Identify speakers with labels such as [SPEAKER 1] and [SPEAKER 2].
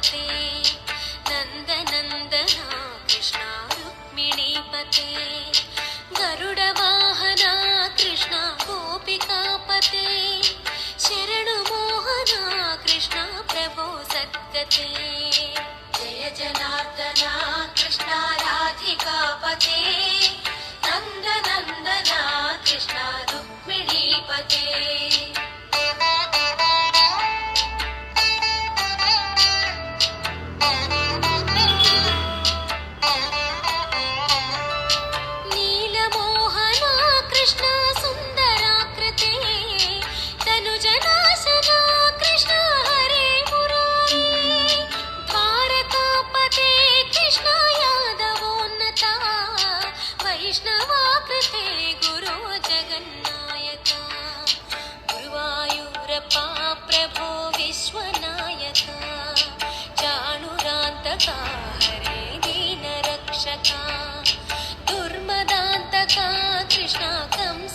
[SPEAKER 1] पते नन्दनन्दना कृष्णा रुक्मिणीपते गरुडवाहना कृष्णा गोपिकापते शरणु मोहना कृष्णा प्रभो सद्गते जय जनार्दना कृष्णा राधिकापते नन्दनन्दना कृष्णा रुक्मिणीपते वैष्णवाकृते गुरो जगन्नायका गुरुवायूरप्पा प्रभो विश्वनायका चाणुरान्तका हरे दीनरक्षका